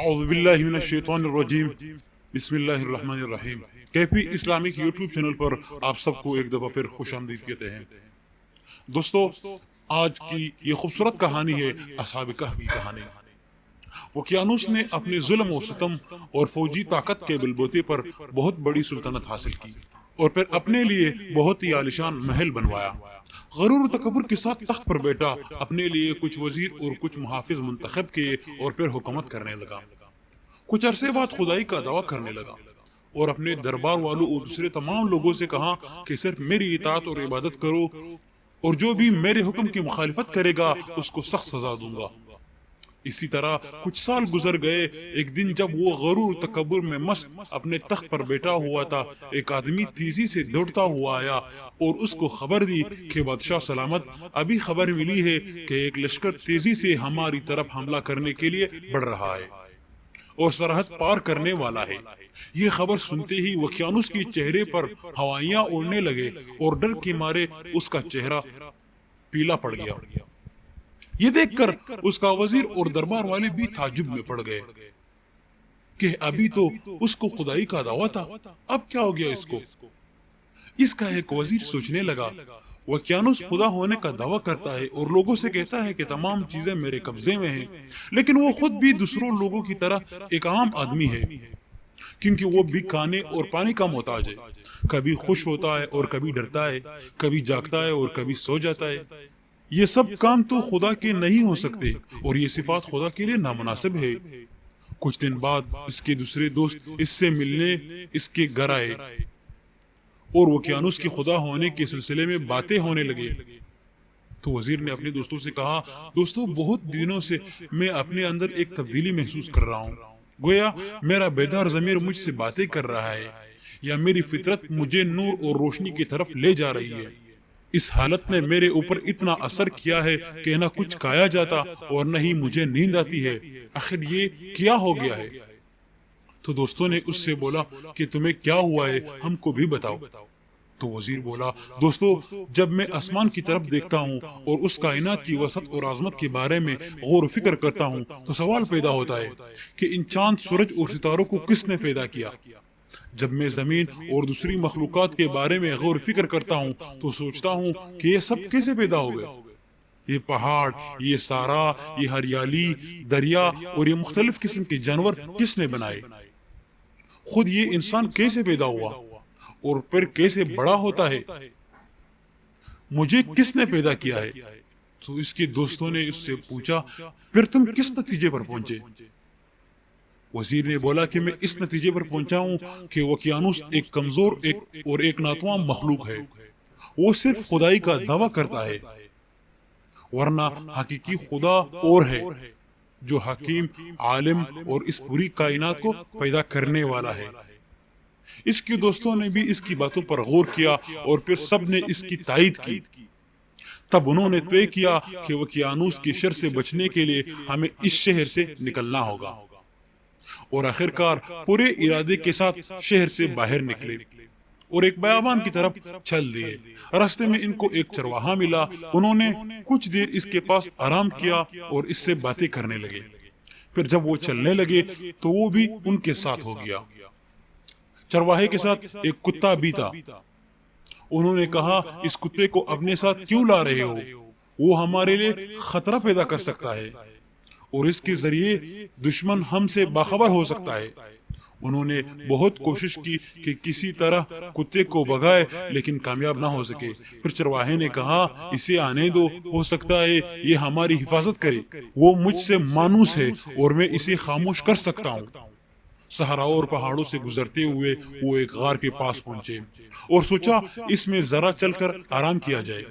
اعوذ باللہ من الشیطان الرجیم بسم اللہ الرحمن الرحیم۔ کیفی اسلامک یوٹیوب چینل پر آپ سب کو ایک دفعہ پھر خوش آمدید کہتے ہیں۔ دوستو، آج کی یہ خوبصورت کہانی ہے اصحاب کہف کی کہانی۔ وقیانوس نے اپنے ظلم و ستم اور فوجی طاقت کے بلبوتے پر بہت بڑی سلطنت حاصل کی اور پھر اپنے لیے بہت ہی عالیشان محل بنوایا۔ غرور و تکبر کے ساتھ تخت پر بیٹھا، اپنے لیے کچھ وزیر اور کچھ محافظ منتخب کیے اور پھر حکومت کرنے لگا۔ کچھ عرصے بعد خدائی کا دعویٰ کرنے لگا اور اپنے دربار والوں اور دوسرے تمام لوگوں سے کہا کہ صرف میری اطاعت اور عبادت کرو، اور جو بھی میرے حکم کی مخالفت کرے گا اس کو سخت سزا دوں گا۔ اسی طرح کچھ سال گزر گئے۔ ایک دن جب وہ غرور و تکبر میں مست اپنے تخت پر بیٹھا ہوا تھا، ایک آدمی تیزی سے دوڑتا ہوا آیا اور اس کو خبر دی کہ بادشاہ سلامت، ابھی خبر ملی ہے کہ ایک لشکر تیزی سے ہماری طرف حملہ کرنے کے لیے بڑھ رہا ہے اور سرحد پار کرنے والا ہے۔ یہ خبر سنتے ہی وقیانوس کے چہرے پر ہوائیاں اڑنے لگے اور ڈر کے مارے اس کا چہرہ پیلا پڑ گیا۔ یہ دیکھ کر اس کا وزیر اور دربار والے بھی تعجب میں پڑ گئے کہ ابھی تو اس کو خدائی کا دعویٰ تھا، اب کیا ہو گیا اس کو؟ اس کا ایک وزیر سوچنے لگا، وقیانوس خدا ہونے کا دعویٰ کرتا ہے اور لوگوں سے کہتا ہے کہ تمام چیزیں میرے قبضے میں ہیں، لیکن وہ خود بھی دوسروں لوگوں کی طرح ایک عام آدمی ہے، کیونکہ وہ بھی کھانے اور پانی کا محتاج ہے۔ کبھی خوش ہوتا ہے اور کبھی ڈرتا ہے، کبھی جاگتا ہے اور کبھی سو جاتا ہے۔ یہ سب کام تو خدا کے نہیں ہو سکتے اور یہ صفات خدا کے لیے نامناسب ہے۔ کچھ دن بعد اس کے دوسرے دوست اس سے ملنے اس کے گھر آئے اور وقیانوس کے خدا ہونے کے سلسلے میں باتیں ہونے لگے۔ تو وزیر نے اپنے دوستوں سے کہا، دوستوں، بہت دنوں سے میں اپنے اندر ایک تبدیلی محسوس کر رہا ہوں، گویا میرا بیدار ضمیر مجھ سے باتیں کر رہا ہے، یا میری فطرت مجھے نور اور روشنی کی طرف لے جا رہی ہے۔ اس حالت نے میرے اوپر اتنا اثر کیا ہے کہ نہ کچھ کھایا جاتا اور نہ ہی مجھے نیند آتی ہے، آخر یہ کیا ہو گیا ہے؟ تو دوستوں نے اس سے بولا کہ تمہیں کیا ہوا ہے، ہم کو بھی بتاؤ۔ تو وزیر بولا، دوستو، جب میں آسمان کی طرف دیکھتا ہوں اور اس کائنات کی وسعت اور عظمت کے بارے میں غور و فکر کرتا ہوں تو سوال پیدا ہوتا ہے کہ ان چاند، سورج اور ستاروں کو کس نے پیدا کیا؟ جب میں زمین اور دوسری مخلوقات کے بارے میں غور و فکر کرتا ہوں تو سوچتا ہوں کہ یہ سب کیسے پیدا ہو گئے؟ یہ پہاڑ، یہ صحرا، یہ ہریالی، دریا اور یہ مختلف قسم کے جانور کس نے بنائے؟ خود یہ انسان کیسے پیدا ہوا اور پھر کیسے بڑا ہوتا ہے؟ مجھے کس نے پیدا کیا ہے؟ تو اس کے دوستوں نے اس سے پوچھا، پھر تم کس نتیجے پر پہنچے؟ وزیر نے بولا کہ میں اس نتیجے پر پہنچا ہوں کہ وقیانوس ایک کمزور اور ایک ناتواں مخلوق ہے۔ وہ صرف خدائی کا دعویٰ کرتا ہے، ورنہ حقیقی خدا اور ہے جو حکیم، عالم اور اس پوری کائنات کو پیدا کرنے والا ہے۔ اس کے دوستوں نے بھی اس کی باتوں پر غور کیا اور پھر سب نے اس کی تائید کی۔ تب انہوں نے طے کیا کہ وقیانوس کی شر سے بچنے کے لیے ہمیں اس شہر سے نکلنا ہوگا، اور آخرکار پورے ارادے کے ساتھ شہر سے باہر نکلے اور ایک بیابان کی طرف چل دیے۔ راستے میں ان کو ایک چرواہا ملا، انہوں نے کچھ دیر اس کے پاس آرام کیا اور اس سے باتیں کرنے لگے۔ پھر جب وہ چلنے لگے تو وہ بھی ان کے ساتھ ہو گیا۔ چرواہے کے ساتھ ایک کتا بھی تھا۔ انہوں نے کہا، اس کتے کو اپنے ساتھ کیوں لا رہے ہو؟ وہ ہمارے لیے خطرہ پیدا کر سکتا ہے اور اس کے ذریعے دشمن ہم سے باخبر ہو سکتا ہے۔ انہوں نے بہت کوشش کی کہ کسی طرح کتے کو بھگائے، لیکن کامیاب نہ ہو سکے۔ پھر چرواہے نے کہا، اسے آنے دو، ہو سکتا ہے یہ ہماری حفاظت کرے، وہ مجھ سے مانوس ہے اور میں اسے خاموش کر سکتا ہوں۔ صحراؤں اور پہاڑوں سے گزرتے ہوئے وہ ایک غار کے پاس پہنچے اور سوچا اس میں ذرا چل کر آرام کیا جائے۔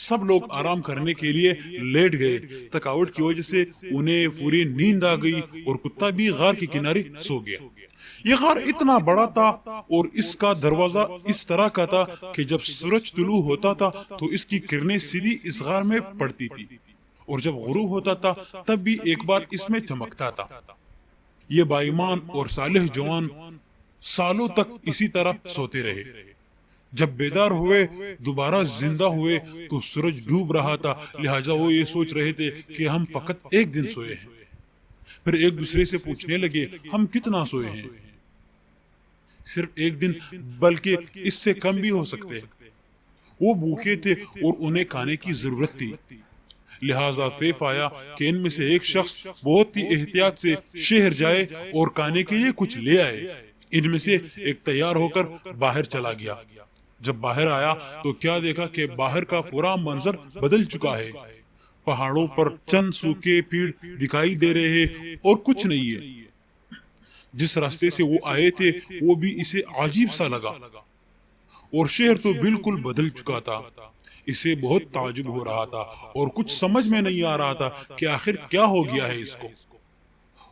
سب لوگ آرام کرنے کے لیے لیٹ گئے۔ تھکاوٹ کی وجہ سے انہیں پوری نیند آ گئی اور کتا بھی غار کے کنارے سو گیا۔ یہ غار اتنا بڑا تھا اور اس کا دروازہ اس طرح کا تھا کہ جب سورج طلوع ہوتا تھا تو اس کی کرنیں سیدھی اس غار میں پڑتی تھی، اور جب غروب ہوتا تھا تب بھی ایک بار اس میں چمکتا تھا۔ یہ بائیمان اور صالح جوان سالوں تک اسی طرح سوتے رہے۔ جب بیدار ہوئے، دوبارہ زندہ ہوئے تو سورج ڈوب رہا تھا، لہٰذا وہ یہ سوچ رہے تھے کہ ہم فقط ایک دن سوئے ہیں۔ پھر ایک دوسرے سے پوچھنے لگے ہم کتنا سوئے ہیں؟ صرف ایک دن بلکہ اس سے کم بھی ہو سکتے ہیں۔ وہ بھوکے تھے اور انہیں کھانے کی ضرورت تھی، لہٰذا طیف آیا کہ ان میں سے ایک شخص بہت ہی احتیاط سے شہر جائے اور کھانے کے لیے کچھ لے آئے۔ ان میں سے ایک تیار ہو کر باہر چلا گیا۔ جب باہر آیا تو کیا دیکھا کہ باہر کا پورا منظر بدل چکا ہے۔ پہاڑوں پر چند سوکھے پیڑ دکھائی دے رہے ہیں اور کچھ نہیں ہے۔ جس راستے سے وہ آئے تھے وہ بھی اسے عجیب سا لگا، اور شہر تو بالکل بدل چکا تھا۔ اسے بہت تعجب ہو رہا تھا اور کچھ سمجھ میں نہیں آ رہا تھا کہ آخر کیا ہو گیا ہے اس کو۔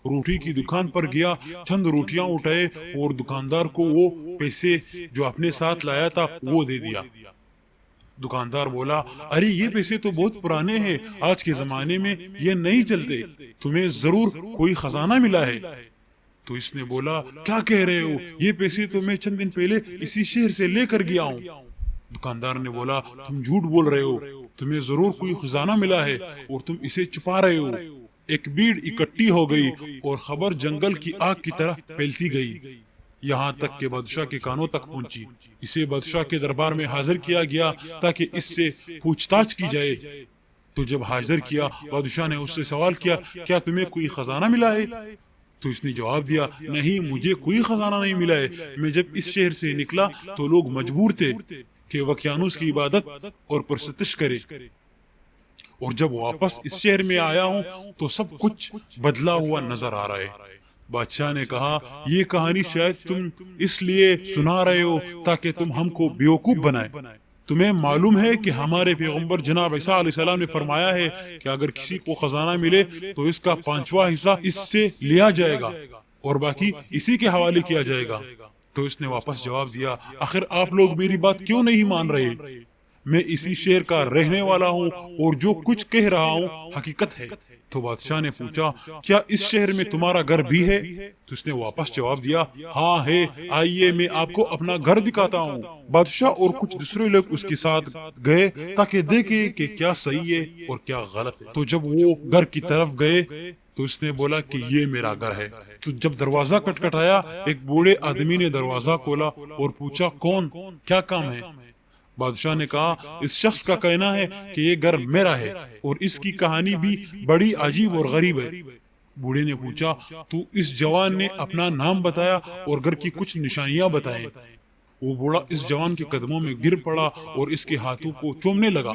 روٹی کی دکان پر گیا، چند روٹیاں اٹھائے اور دکاندار کو وہ پیسے جو اپنے ساتھ لایا تھا وہ دے دیا۔ دکاندار بولا ارے یہ پیسے تو بہت پرانے ہیں، آج کے زمانے میں یہ نہیں چلتے، تمہیں ضرور کوئی خزانہ ملا ہے۔ تو اس نے بولا کیا کہہ رہے ہو، یہ پیسے تو میں چند دن پہلے اسی شہر سے لے کر گیا ہوں۔ دکاندار نے بولا تم جھوٹ بول رہے ہو، تمہیں ضرور کوئی خزانہ ملا ہے اور تم اسے چھپا رہے ہو۔ ایک بھیڑ اکٹھی ہو گئی اور خبر جنگل کی آگ کی طرح پھیلتی گئی، یہاں تک کہ بادشاہ کے کانوں تک پہنچی۔ اسے بادشاہ کے دربار میں حاضر کیا گیا تاکہ اس سے پوچھ تاچھ کی جائے۔ تو جب حاضر کیا، بادشاہ نے اس سے سوال کیا کیا تمہیں کوئی خزانہ ملا ہے؟ تو اس نے جواب دیا نہیں، مجھے کوئی خزانہ نہیں ملا ہے۔ میں جب اس شہر سے نکلا تو لوگ مجبور تھے کہ وقیانوس کی عبادت اور پرستش کرے، اور جب واپس اس شہر میں آیا ہوں تو سب کچھ بدلا ہوا نظر آ رہا ہے۔ بادشاہ نے کہا یہ کہانی شاید تم اس لیے سنا رہے ہو تاکہ تم ہم کو بیوقوف بنائے۔ تمہیں معلوم ہے کہ ہمارے پیغمبر جناب عیسیٰ علیہ السلام نے فرمایا ہے کہ اگر کسی کو خزانہ ملے تو اس کا 5واں حصہ اس سے لیا جائے گا اور باقی اسی کے حوالے کیا جائے گا۔ تو اس نے واپس جواب دیا آخر آپ لوگ میری بات کیوں نہیں مان رہے؟ میں اسی شہر کا رہنے والا ہوں اور جو کچھ کہہ رہا ہوں حقیقت ہے۔ تو بادشاہ نے پوچھا کیا اس شہر میں تمہارا گھر بھی ہے؟ تو اس نے واپس جواب دیا ہاں ہے، آئیے میں آپ کو اپنا گھر دکھاتا ہوں۔ بادشاہ اور کچھ دوسرے لوگ اس کے ساتھ گئے تاکہ دیکھے کہ کیا صحیح ہے اور کیا غلط ہے۔ تو جب وہ گھر کی طرف گئے تو اس نے بولا کہ یہ میرا گھر ہے۔ تو جب دروازہ کٹکھٹایا، ایک بوڑھے آدمی نے دروازہ کھولا اور پوچھا کون، کیا کام ہے؟ بادشاہ نے کہا اس شخص کا کہنا ہے کہ یہ گھر میرا ہے اور اس کی کہانی بھی بڑی عجیب اور غریب ہے۔ بوڑھے نے پوچھا تو اس جوان نے اپنا نام بتایا اور گھر کی کچھ نشانیاں بتائیں۔ وہ بوڑھا اس جوان کے قدموں میں گر پڑا اور اس کے ہاتھوں کو چومنے لگا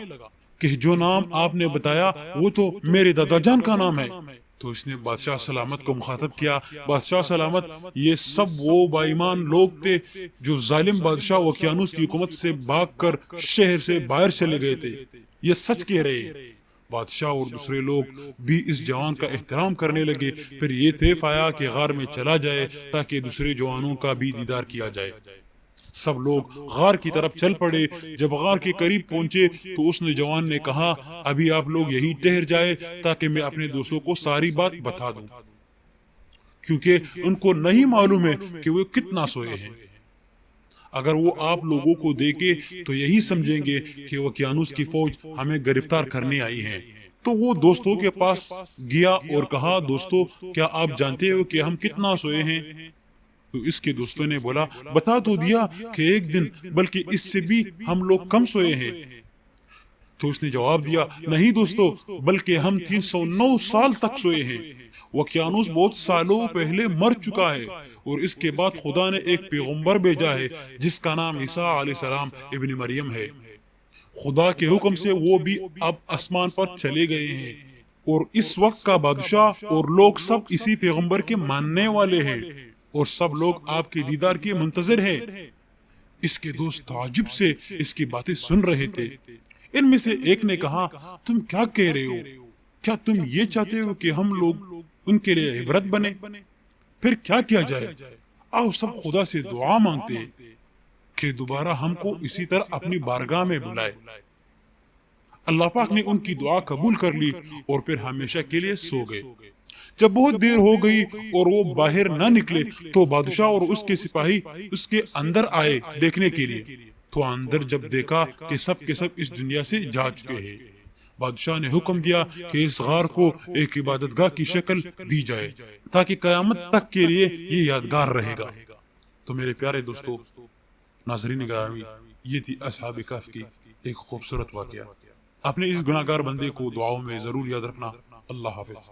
کہ جو نام آپ نے بتایا وہ تو میرے دادا جان کا نام ہے۔ تو اس نے بادشاہ سلامت کو مخاطب کیا بادشاہ سلامت، یہ سب وہ بائیمان لوگ تھے جو ظالم بادشاہ وقیانوس کی حکومت سے بھاگ کر شہر سے باہر چلے گئے تھے، یہ سچ کہہ رہے ہیں۔ بادشاہ اور دوسرے لوگ بھی اس جوان کا احترام کرنے لگے۔ پھر یہ طیف آیا کہ غار میں چلا جائے تاکہ دوسرے جوانوں کا بھی دیدار کیا جائے۔ سب لوگ غار کی طرف چل پڑے۔ جب غار کے قریب پہنچے تو اس نوجوان نے کہا ابھی آپ لوگ یہی ٹھہر جائے تاکہ میں اپنے دوستوں کو ساری بات بتا دوں، کیونکہ ان کو نہیں معلوم ہے کہ وہ کتنا سوئے ہیں۔ اگر وہ آپ لوگوں کو دیکھے تو یہی سمجھیں گے کہ وقیانوس کی فوج ہمیں گرفتار کرنے آئی ہے۔ تو وہ دوستوں کے پاس گیا اور کہا دوستو کیا آپ جانتے ہو کہ ہم کتنا سوئے ہیں؟ تو اس کے دوستوں نے بولا بتا تو دیا کہ ایک دن بلکہ اس سے بھی ہم لوگ کم سوئے ہیں۔ تو اس نے جواب دیا نہیں دوستو، بلکہ ہم 309 سال تک سوئے ہیں۔ وقیانوس بہت سالوں پہلے مر چکا ہے اور اس کے بعد خدا نے ایک پیغمبر بھیجا ہے جس کا نام عیسیٰ علیہ السلام ابن مریم ہے۔ خدا کے حکم سے وہ بھی اب آسمان پر چلے گئے ہیں اور اس وقت کا بادشاہ اور لوگ سب اسی پیغمبر کے ماننے والے ہیں اور سب لوگ آپ کے دیدار کے منتظر ہیں۔ اس کے دوست تعجب سے اس کی باتیں سن رہے تھے۔ ان میں سے ایک نے کہا تم کیا کہہ رہے ہو؟ کیا تم یہ چاہتے ہو کہ ہم لوگ ان کے لیے عبرت بنے؟ پھر کیا کیا جائے؟ آؤ سب خدا سے دعا مانگتے ہیں کہ دوبارہ ہم کو اسی طرح اپنی بارگاہ میں بلائے۔ اللہ پاک نے ان کی دعا قبول کر لی اور پھر ہمیشہ کے لیے سو گئے۔ جب بہت دیر ہو گئی اور وہ باہر نہ نکلے تو بادشاہ اور اس کے سپاہی اس کے اندر آئے دیکھنے کے لیے۔ تو اندر جب دیکھا کہ سب کے سب اس دنیا سے جا چکے ہیں، بادشاہ نے حکم دیا کہ اس غار کو ایک عبادت گاہ کی شکل دی جائے تاکہ قیامت تک کے لیے یہ یادگار رہے گا۔ تو میرے پیارے دوستو، ناظرین گرامی، یہ تھی اصحاب کہف کی ایک خوبصورت واقعہ۔ اپنے اس گناہگار بندے کو دعاؤں میں ضرور یاد رکھنا۔ اللہ حافظ۔